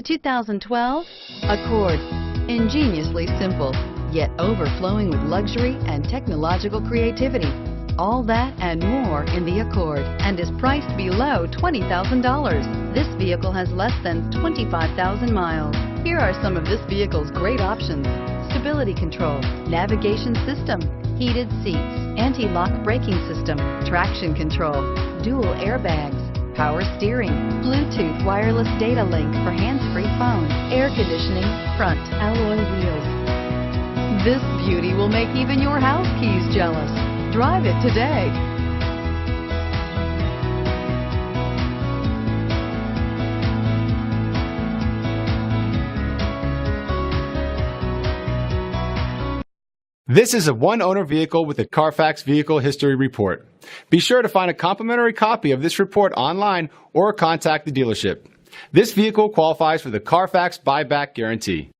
2012 Accord. Ingeniously simple, yet overflowing with luxury and technological creativity. All that and more in the Accord, and is priced below $20,000. This vehicle has less than 25,000 miles. Here are some of this vehicle's great options: stability control, navigation system, heated seats, anti-lock braking system, traction control, dual airbags, power steering, Bluetooth wireless data link for hands-free phone, air conditioning, front alloy wheels. This beauty will make even your house keys jealous. Drive it today. This is a one-owner vehicle with a Carfax Vehicle History Report. Be sure to find a complimentary copy of this report online or contact the dealership. This vehicle qualifies for the Carfax Buyback Guarantee.